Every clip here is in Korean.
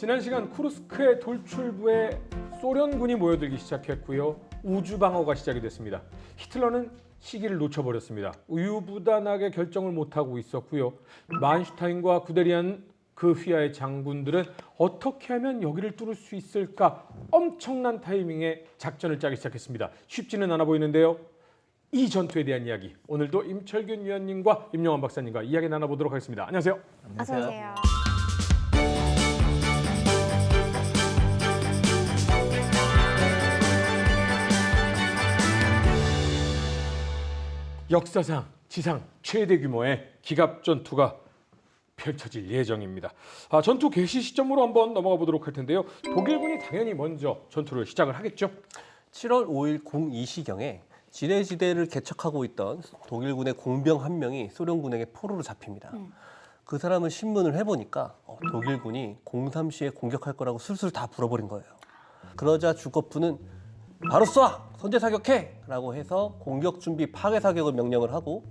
지난 시간 쿠르스크의 돌출부에 소련군이 모여들기 시작했고요. 우주방어가 시작이 됐습니다. 히틀러는 시기를 놓쳐버렸습니다. 우유부단하게 결정을 못하고 있었고요. 만슈타인과 구데리안 그 휘하의 장군들은 어떻게 하면 여기를 뚫을 수 있을까 엄청난 타이밍에 작전을 짜기 시작했습니다. 쉽지는 않아 보이는데요. 이 전투에 대한 이야기 오늘도 임철균 위원님과 임영환 박사님과 이야기 나눠보도록 하겠습니다. 안녕하세요. 어서 오세요. 역사상 지상 최대 규모의 기갑 전투가 펼쳐질 예정입니다. 전투 개시 시점으로 한번 넘어가 보도록 할 텐데요. 독일군이 당연히 먼저 전투를 시작을 하겠죠. 7월 5일 02시경에 지뢰지대를 개척하고 있던 독일군의 공병 한 명이 소련군에게 포로로 잡힙니다. 그 사람을 신문을 해보니까 독일군이 03시에 공격할 거라고 술술 다 불어버린 거예요. 그러자 주거프는 바로 쏴! 선제 사격해! 라고 해서 공격 준비 파괴 사격을 명령을 하고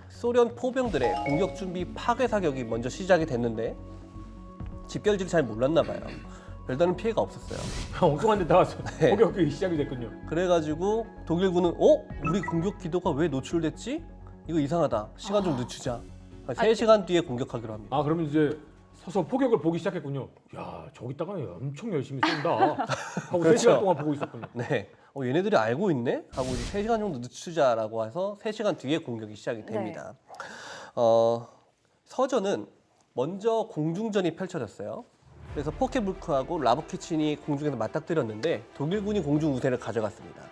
소련 포병들의 공격 준비 파괴 사격이 먼저 시작이 됐는데 집결지를 잘 몰랐나 봐요. 별다른 피해가 없었어요. 엉뚱한 데 나와서 네. 공격이 시작이 됐군요. 그래가지고 독일군은 우리 공격 기도가 왜 노출됐지? 이거 이상하다. 시간 좀 늦추자. 3시간 뒤에 공격하기로 합니다. 그러면 이제 서서 포격을 보기 시작했군요. 야, 저기다가 엄청 열심히 쏜다 하고 그렇죠. 3시간 동안 보고 있었군요. 네. 얘네들이 알고 있네? 하고 이제 3시간 정도 늦추자라고 해서 3시간 뒤에 공격이 시작이 됩니다. 서전은 먼저 공중전이 펼쳐졌어요. 그래서 포케불크하고 라브키친이 공중에서 맞닥뜨렸는데 독일군이 공중 우세를 가져갔습니다.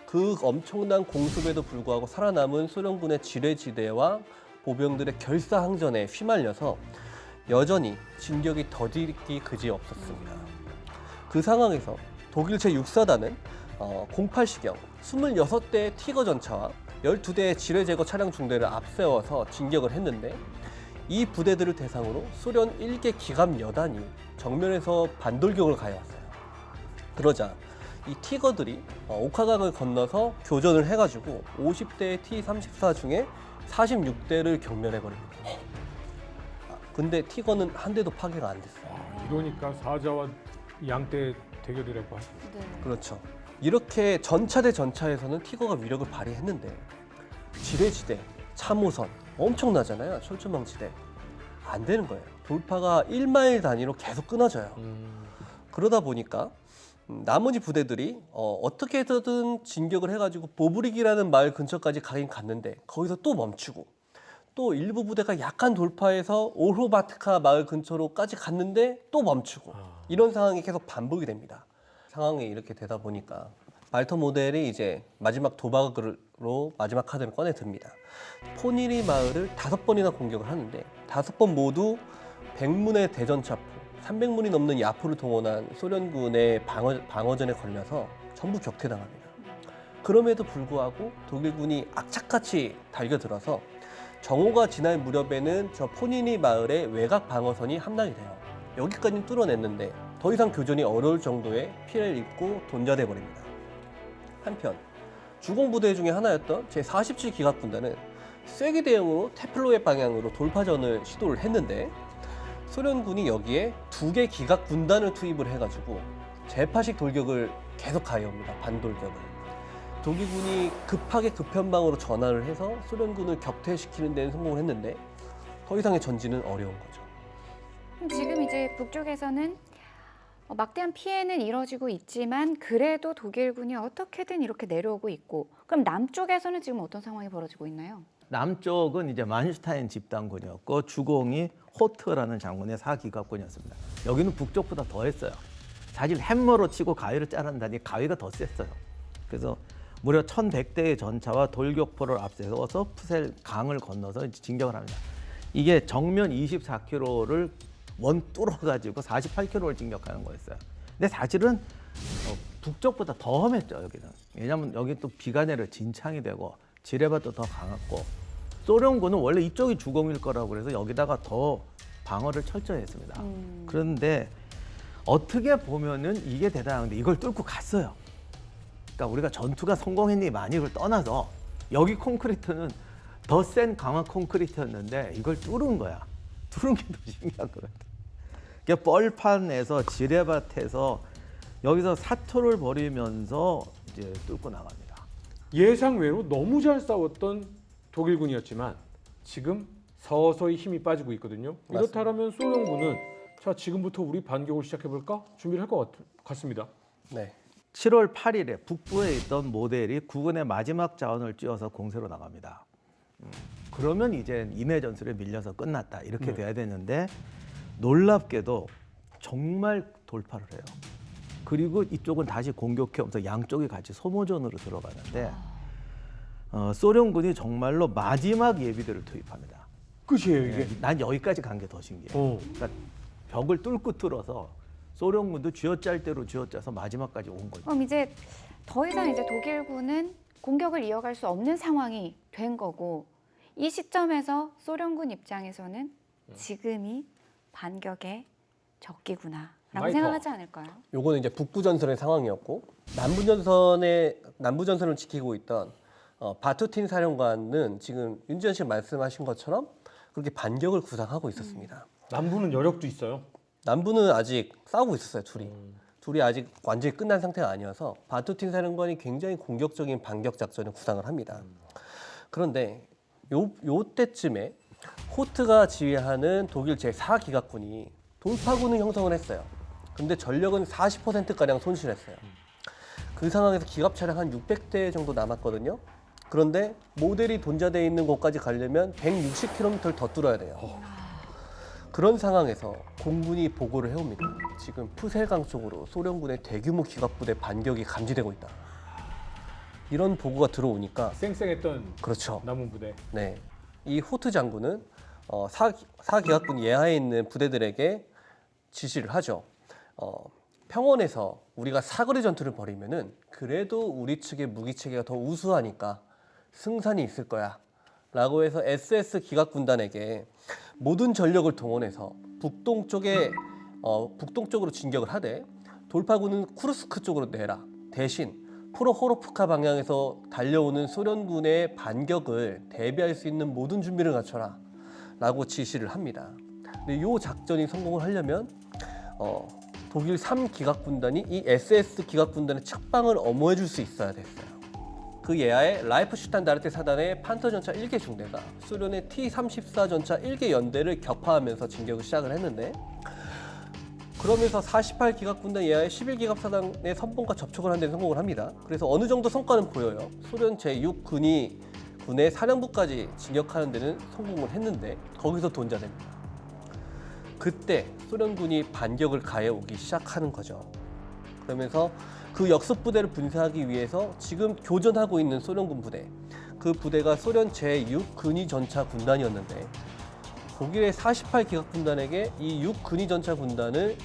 그 엄청난 공습에도 불구하고 살아남은 소련군의 지뢰지대와 보병들의 결사항전에 휘말려서 여전히 진격이 더디기 그지 없었습니다. 그 상황에서 독일 제6사단은 08시경 26대의 티거 전차와 12대의 지뢰 제거 차량 중대를 앞세워서 진격을 했는데 이 부대들을 대상으로 소련 1개 기갑 여단이 정면에서 반돌격을 가해왔어요. 그러자 이 티거들이 옥하강을 건너서 교전을 해가지고 50대의 T-34 중에 46대를 경멸해버립니다. 근데 티거는 한 대도 파괴가 안 됐어요. 이러니까 사자와 양대 대결이라고 하죠. 네. 그렇죠. 이렇게 전차 대 전차에서는 티거가 위력을 발휘했는데 지뢰지대, 참호선 엄청나잖아요. 철조망지대. 안 되는 거예요. 돌파가 1마일 단위로 계속 끊어져요. 그러다 보니까 나머지 부대들이 어떻게 해서든 진격을 해가지고 보브릭이라는 마을 근처까지 가긴 갔는데 거기서 또 멈추고 또 일부 부대가 약간 돌파해서 오르바트카 마을 근처로까지 갔는데 또 멈추고 이런 상황이 계속 반복이 됩니다. 상황이 이렇게 되다 보니까 말터 모델이 이제 마지막 도박으로 마지막 카드를 꺼내 듭니다. 포니리 마을을 5번이나 공격을 하는데 5번 모두 100문의 대전차포, 300문이 넘는 야포를 동원한 소련군의 방어전에 걸려서 전부 격퇴당합니다. 그럼에도 불구하고 독일군이 악착같이 달겨들어서 정오가 지날 무렵에는 저 포니리 마을의 외곽 방어선이 함락이 돼요. 여기까지는 뚫어냈는데 더 이상 교전이 어려울 정도의 피해를 입고 돈자돼 버립니다. 한편 주공부대 중에 하나였던 제47기갑군단은 쐐기 대형으로 테플로의 방향으로 돌파전을 시도를 했는데 소련군이 여기에 2개 기갑군단을 투입을 해가지고 재파식 돌격을 계속 가해옵니다. 반돌격을. 독일군이 급하게 급현방으로 전환을 해서 소련군을 격퇴시키는 데는 성공을 했는데 더 이상의 전진은 어려운 거죠. 그럼 지금 이제 북쪽에서는 막대한 피해는 이뤄지고 있지만 그래도 독일군이 어떻게든 이렇게 내려오고 있고 그럼 남쪽에서는 지금 어떤 상황이 벌어지고 있나요? 남쪽은 이제 만슈타인 집단군이었고 주공이 호트라는 장군의 4기갑군이었습니다. 여기는 북쪽보다 더 했어요. 사실 햄머로 치고 가위를 자른다니 가위가 더 셌어요. 그래서 무려 1100대의 전차와 돌격포를 앞세워서 푸셀 강을 건너서 진격을 합니다. 이게 정면 24km를 원 뚫어가지고 48km를 진격하는 거였어요. 근데 사실은 북쪽보다 더 험했죠, 여기는. 왜냐하면 여기 또 비가 내려 진창이 되고 지뢰밭도 더 강했고 소련군은 원래 이쪽이 주공일 거라고 그래서 여기다가 더 방어를 철저히 했습니다. 그런데 어떻게 보면은 이게 대단한데 이걸 뚫고 갔어요. 그러니까 우리가 전투가 성공했니 많이를 떠나서 여기 콘크리트는 더 센 강한 콘크리트였는데 이걸 뚫은 거야. 뚫은 게 더 신기한 것 같아. 그러니까 뻘판에서 지뢰밭에서 여기서 사투를 벌이면서 이제 뚫고 나갑니다. 예상외로 너무 잘 싸웠던 독일군이었지만 지금 서서히 힘이 빠지고 있거든요. 맞습니다. 이렇다면 소련군은 자 지금부터 우리 반격을 시작해볼까 준비를 할 것 같습니다. 네. 7월 8일에 북부에 있던 모델이 국군의 마지막 자원을 쥐어서 공세로 나갑니다. 그러면 이제 인해 전술에 밀려서 끝났다 이렇게 돼야 되는데 놀랍게도 정말 돌파를 해요. 그리고 이쪽은 다시 공격해오면서 양쪽이 같이 소모전으로 들어가는데 소련군이 정말로 마지막 예비대를 투입합니다. 끝이에요 이게. 난 여기까지 간 게 더 신기해요. 그러니까 벽을 뚫고 뚫어서 소련군도 쥐어짤 대로 쥐어짜서 마지막까지 온 거죠. 그럼 이제 더 이상 이제 독일군은 공격을 이어갈 수 없는 상황이 된 거고 이 시점에서 소련군 입장에서는 지금이 반격의 적기구나라고 마이터. 생각하지 않을까요? 요거는 이제 북부 전선의 상황이었고 남부 전선을 지키고 있던 바투틴 사령관은 지금 윤지현 씨 말씀하신 것처럼 그렇게 반격을 구상하고 있었습니다. 남부는 여력도 있어요. 남부는 아직 싸우고 있었어요, 둘이 아직 완전히 끝난 상태가 아니어서 바투틴 사령관이 굉장히 공격적인 반격 작전을 구상을 합니다. 그런데 요 때쯤에 호트가 지휘하는 독일 제4기갑군이 돌파군을 형성을 했어요. 근데 전력은 40%가량 손실했어요. 그 상황에서 기갑 차량 한 600대 정도 남았거든요. 그런데 모델이 돈자되어 있는 곳까지 가려면 160km를 더 뚫어야 돼요. 그런 상황에서 공군이 보고를 해옵니다. 지금 푸셀강 쪽으로 소련군의 대규모 기갑부대 반격이 감지되고 있다. 이런 보고가 들어오니까 쌩쌩했던 그렇죠. 남은 부대. 네, 이 호트 장군은 사기갑군 예하에 있는 부대들에게 지시를 하죠. 평원에서 우리가 사거리 전투를 벌이면은 그래도 우리 측의 무기 체계가 더 우수하니까 승산이 있을 거야. 라고 해서 SS 기갑군단에게 모든 전력을 동원해서 북동쪽으로 진격을 하되 돌파군은 쿠르스크 쪽으로 내라. 대신 프로호로프카 방향에서 달려오는 소련군의 반격을 대비할 수 있는 모든 준비를 갖춰라. 라고 지시를 합니다. 근데 이 작전이 성공을 하려면 독일 3기갑군단이 이 SS 기갑군단의 측방을 엄호해 줄 수 있어야 됐어요. 그 예하에 라이프슈탄다르테 사단의 판터 전차 1개 중대가 소련의 T-34 전차 1개 연대를 격파하면서 진격을 시작을 했는데 그러면서 48기갑군단 예하의 11기갑 사단의 선봉과 접촉을 하는 데 성공을 합니다. 그래서 어느 정도 성과는 보여요. 소련 제6군이 군의 사령부까지 진격하는 데는 성공을 했는데 거기서 돈자됩니다. 그때 소련군이 반격을 가해오기 시작하는 거죠. 그러면서 그 역습 부대를 분쇄하기 위해서 지금 교전하고 있는 소련군 부대, 그 부대가 소련 제6근위 전차 군단이었는데 독일의 48기갑 군단에게 이 6근위 전차 군단을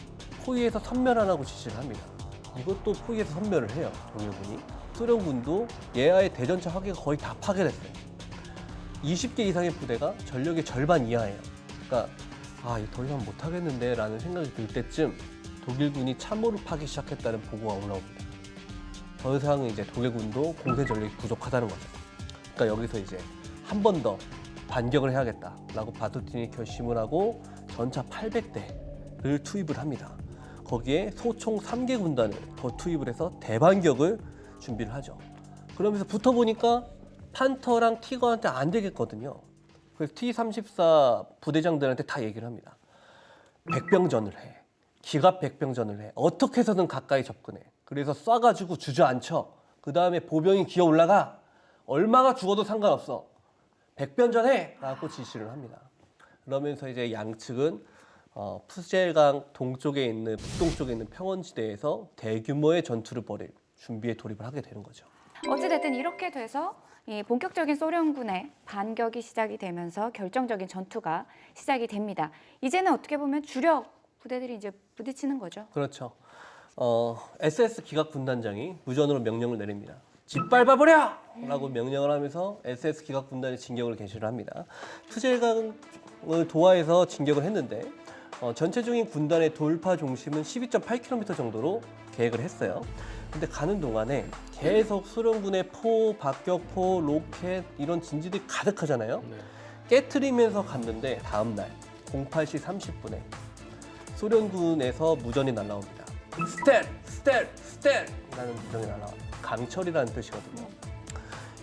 포위해서 섬멸하라고 지시를 합니다. 이것도 포위해서 섬멸을 해요, 독일군이. 소련군도 예하의 대전차 화기가 거의 다 파괴됐어요. 20개 이상의 부대가 전력의 절반 이하예요. 그러니까 이거 더 이상 못하겠는데 라는 생각이 들 때쯤 독일군이 참호를 파기 시작했다는 보고가 올라옵니다. 더 이상 이제 독일군도 공세 전력이 부족하다는 거죠. 그러니까 여기서 이제 한 번 더 반격을 해야겠다라고 바투틴이 결심을 하고 전차 800대를 투입을 합니다. 거기에 소총 3개 군단을 더 투입을 해서 대반격을 준비를 하죠. 그러면서 붙어보니까 판터랑 티거한테 안 되겠거든요. 그래서 T-34 부대장들한테 다 얘기를 합니다. 백병전을 해. 기갑 백병전을 해. 어떻게 해서든 가까이 접근해. 그래서 쏴가지고 주저앉혀. 그 다음에 보병이 기어 올라가. 얼마가 죽어도 상관없어. 백병전해! 라고 지시를 합니다. 그러면서 이제 양측은 푸셀강 동쪽에 있는 북동쪽에 있는 평원지대에서 대규모의 전투를 벌일 준비에 돌입을 하게 되는 거죠. 어찌됐든 이렇게 돼서 이 본격적인 소련군의 반격이 시작이 되면서 결정적인 전투가 시작이 됩니다. 이제는 어떻게 보면 주력 부대들이 이제 부딪히는 거죠. 그렇죠. SS 기갑 군단장이 무전으로 명령을 내립니다. 짓밟아버려! 라고 명령을 하면서 SS 기갑 군단의 진격을 개시를 합니다. 푸젤강을 도하해서 진격을 했는데 전체적인 군단의 돌파 중심은 12.8km 정도로 계획을 했어요. 근데 가는 동안에 계속 소련군의 포, 박격포, 로켓 이런 진지들이 가득하잖아요. 깨트리면서 갔는데 다음 날 08시 30분에 소련군에서 무전이 날라옵니다. 스텔! 스텔! 스텔! 라는 무전이 날라옵니다. 강철이라는 뜻이거든요.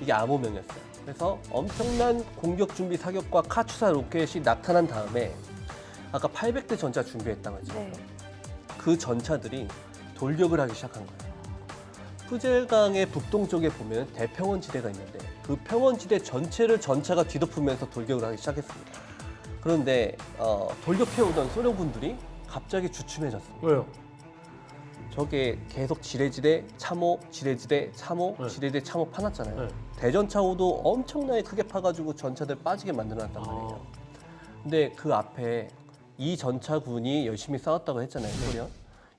이게 암호명이었어요. 그래서 엄청난 공격 준비 사격과 카투사 로켓이 나타난 다음에 아까 800대 전차 준비했다고 했죠. 네. 그 전차들이 돌격을 하기 시작한 거예요. 푸젤강의 북동쪽에 보면 대평원 지대가 있는데 그 평원 지대 전체를 전차가 뒤덮으면서 돌격을 하기 시작했습니다. 그런데 돌격해오던 소련군들이 갑자기 주춤해졌습니다. 왜요? 저게 계속 지뢰지대, 참호, 지뢰지대, 참호, 네. 지뢰지대, 참호 파놨잖아요. 네. 대전차호도 엄청나게 크게 파가지고 전차들 빠지게 만들어놨단 말이에요. 근데 그 앞에 이 전차군이 열심히 싸웠다고 했잖아요, 소련.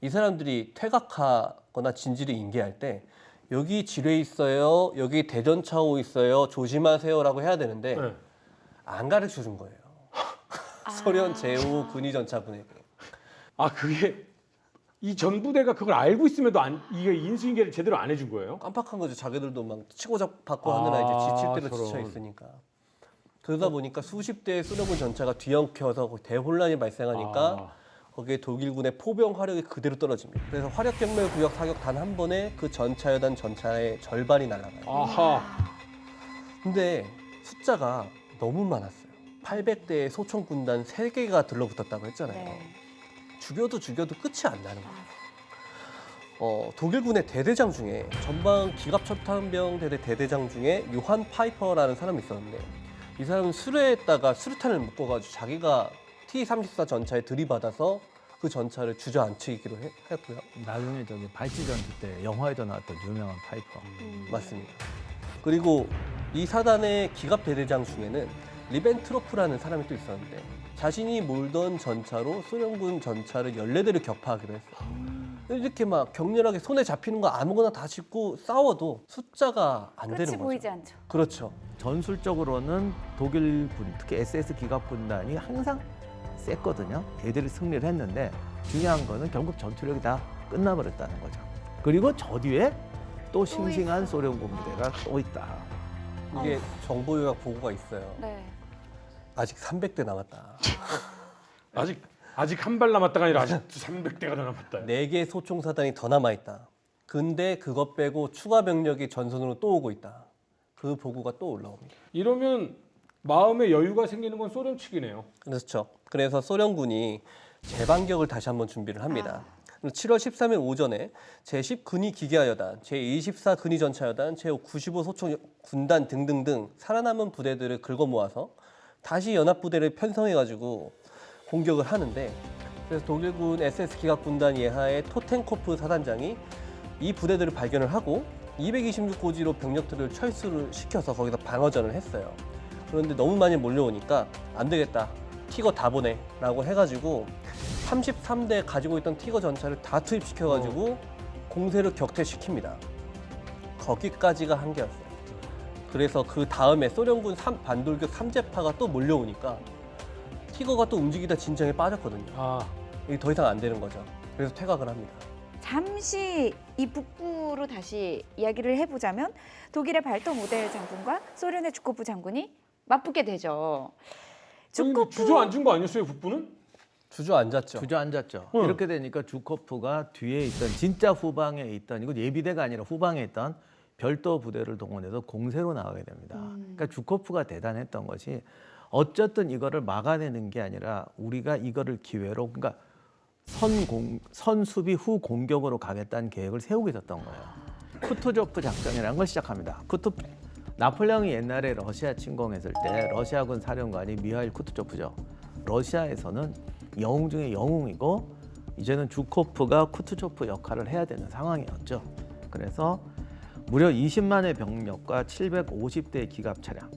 이 사람들이 퇴각하거나 진지를 인계할 때 여기 지뢰 있어요, 여기 대전차호 있어요, 조심하세요라고 해야 되는데 네. 안 가르쳐 준 거예요. 소련 제5 근위 전차군에게. 아 그게 이 전부대가 그걸 알고 있음에도 이게 인수인계를 제대로 안 해준 거예요? 깜빡한 거죠. 자기들도 막 치고 받고 하느라 이제 지칠 대로 저런. 지쳐 있으니까. 그러다 보니까 수십 대의 소련군 전차가 뒤엉켜서 대혼란이 발생하니까 거기에 독일군의 포병 화력이 그대로 떨어집니다. 그래서 화력경멸 구역 사격 단 한 번에 그 전차여단 전차의 절반이 날아가요. 아하. 근데 숫자가 너무 많았어요. 800대의 소총 군단 3개가 들러붙었다고 했잖아요. 네. 죽여도 끝이 안 나는 거예요. 독일군의 대대장 중에 전방 기갑철탄병 대대장 중에 요한 파이퍼라는 사람이 있었는데 이 사람은 수레에다가 수류탄을 묶어가지고 자기가 T-34 전차에 들이받아서 그 전차를 주저앉히기로 했고요. 나중에 저기 발치전투 때 영화에도 나왔던 유명한 파이퍼. 맞습니다. 그리고 이 사단의 기갑 대대장 중에는 리벤트로프라는 사람이 또 있었는데 자신이 몰던 전차로 소련군 전차를 14대를 격파하기로 했어요. 이렇게 막 격렬하게 손에 잡히는 거 아무거나 다 짚고 싸워도 숫자가 안 되는 끝이 거죠. 보이지 않죠. 그렇죠. 전술적으로는 독일군, 특히 SS 기갑군단이 항상 셌거든요. 얘들이 승리를 했는데 중요한 거는 결국 전투력이 다 끝나버렸다는 거죠. 그리고 저 뒤에 또 싱싱한 소련군 부대가 또 있다. 이게 정보 요약 보고가 있어요. 네. 아직 300대 남았다. 아직 한 발 남았다가 아니라 아직 300대가 더 남았다. 4개 소총 사단이 더 남아 있다. 근데 그것 빼고 추가 병력이 전선으로 또 오고 있다. 그 보고가 또 올라옵니다. 이러면 마음의 여유가 생기는 건 소련 측이네요. 그렇죠. 그래서 소련군이 재반격을 다시 한번 준비를 합니다. 7월 13일 오전에 제10근위 기계화여단, 제24 근위전차여단, 제95 소총 군단 등등등 살아남은 부대들을 긁어 모아서 다시 연합부대를 편성해가지고 공격을 하는데 그래서 독일군 SS 기갑군단 예하의 토텐코프 사단장이 이 부대들을 발견을 하고 226고지로 병력들을 철수를 시켜서 거기서 방어전을 했어요. 그런데 너무 많이 몰려오니까 안 되겠다. 티거 다 보내라고 해가지고 33대 가지고 있던 티거 전차를 다 투입시켜가지고 공세를 격퇴시킵니다. 거기까지가 한계였어요. 그래서 그 다음에 소련군 반돌격 3제파가 또 몰려오니까 티거가 또 움직이다 진정에 빠졌거든요. 이게 더 이상 안 되는 거죠. 그래서 퇴각을 합니다. 잠시 이 북부로 다시 이야기를 해보자면 독일의 발터 모델 장군과 소련의 주코프 장군이 맞붙게 되죠. 주저앉은 거 아니었어요, 북부는? 주저앉았죠. 주저앉았죠. 이렇게 되니까 주코프가 뒤에 있던 진짜 후방에 있던 이거 예비대가 아니라 후방에 있던 별도 부대를 동원해서 공세로 나가게 됩니다. 그러니까 주코프가 대단했던 것이 어쨌든 이거를 막아내는 게 아니라 우리가 이거를 기회로 그러니까 선수비 후 공격으로 가겠다는 계획을 세우고 있었던 거예요. 쿠투조프 작전이라는 걸 시작합니다. 나폴레옹이 옛날에 러시아 침공했을 때 러시아군 사령관이 미하일 쿠투조프죠. 러시아에서는 영웅 중에 영웅이고 이제는 주코프가 쿠투조프 역할을 해야 되는 상황이었죠. 그래서 무려 20만의 병력과 750대의 기갑 차량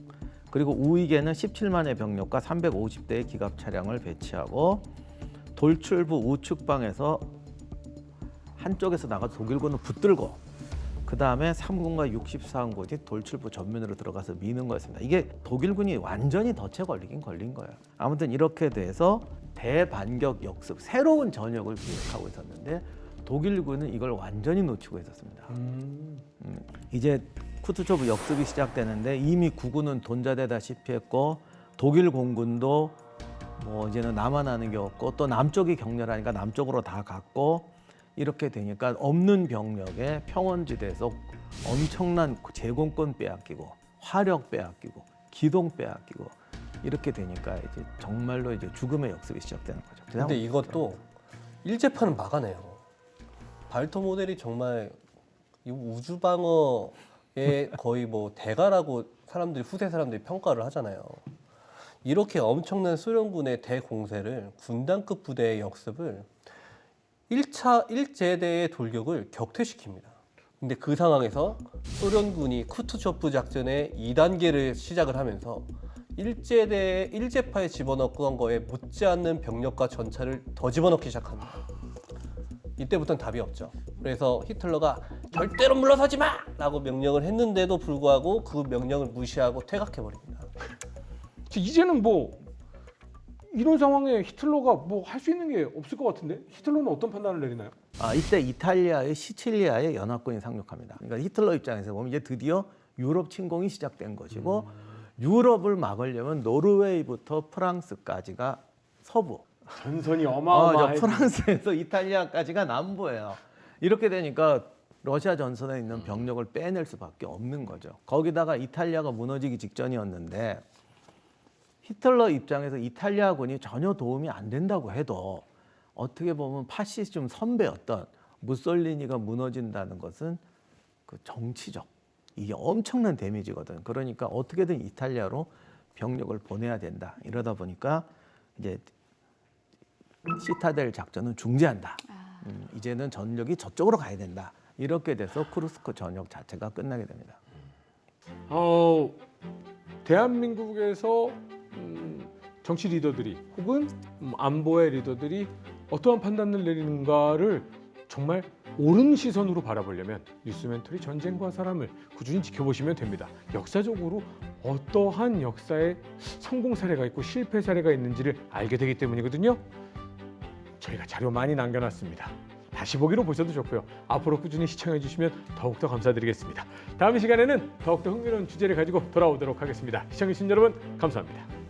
그리고 우익에는 17만의 병력과 350대의 기갑 차량을 배치하고 돌출부 우측방에서 한쪽에서 나가서 독일군을 붙들고 그 다음에 3군과 64군이 돌출부 전면으로 들어가서 미는 거였습니다. 이게 독일군이 완전히 덫에 걸리긴 걸린 거예요. 아무튼 이렇게 돼서 대반격 역습, 새로운 전역을 기획하고 있었는데 독일군은 이걸 완전히 놓치고 있었습니다. 이제 쿠투초프 역습이 시작되는데 이미 구군은 돈자되다시피 했고 독일 공군도 뭐 이제는 나만 아는 게 없고 또 남쪽이 격렬하니까 남쪽으로 다 갔고 이렇게 되니까 없는 병력에 평원지대에서 엄청난 제공권 빼앗기고 화력 빼앗기고 기동 빼앗기고 이렇게 되니까 이제 정말로 이제 죽음의 역습이 시작되는 거죠. 근데 이것도 일제판은 막아내요. 발토 모델이 정말 이 우주방어의 거의 뭐 대가라고 후세 사람들이 평가를 하잖아요. 이렇게 엄청난 소련군의 대공세를 군단급 부대의 역습을 1차 일제대의 돌격을 격퇴시킵니다. 근데 그 상황에서 소련군이 쿠투초프 작전의 2단계를 시작을 하면서 일제파에 집어넣던 거에 못지않는 병력과 전차를 더 집어넣기 시작합니다. 이때부터는 답이 없죠. 그래서 히틀러가 절대로 물러서지 마! 라고 명령을 했는데도 불구하고 그 명령을 무시하고 퇴각해버립니다. 이제는 뭐 이런 상황에 히틀러가 뭐 할 수 있는 게 없을 것 같은데 히틀러는 어떤 판단을 내리나요? 이때 이탈리아의 시칠리아에 연합군이 상륙합니다. 그러니까 히틀러 입장에서 보면 이제 드디어 유럽 침공이 시작된 것이고 유럽을 막으려면 노르웨이부터 프랑스까지가 서부, 전선이 어마어마해. 프랑스에서 이탈리아까지가 남부예요. 이렇게 되니까 러시아 전선에 있는 병력을 빼낼 수밖에 없는 거죠. 거기다가 이탈리아가 무너지기 직전이었는데 히틀러 입장에서 이탈리아군이 전혀 도움이 안 된다고 해도 어떻게 보면 파시즘 선배였던 무솔리니가 무너진다는 것은 그 정치적 이게 엄청난 데미지거든. 그러니까 어떻게든 이탈리아로 병력을 보내야 된다. 이러다 보니까 이제 시타델 작전은 중지한다. 이제는 전력이 저쪽으로 가야 된다. 이렇게 돼서 쿠르스크 전역 자체가 끝나게 됩니다. 대한민국에서 정치 리더들이 혹은 안보의 리더들이 어떠한 판단을 내리는가를 정말 옳은 시선으로 바라보려면 뉴스멘토리 전쟁과 사람을 꾸준히 지켜보시면 됩니다. 역사적으로 어떠한 역사의 성공 사례가 있고 실패 사례가 있는지를 알게 되기 때문이거든요. 저희가 자료 많이 남겨놨습니다. 다시 보기로 보셔도 좋고요. 앞으로 꾸준히 시청해 주시면 더욱더 감사드리겠습니다. 다음 시간에는 더욱더 흥미로운 주제를 가지고 돌아오도록 하겠습니다. 시청해 주신 여러분 감사합니다.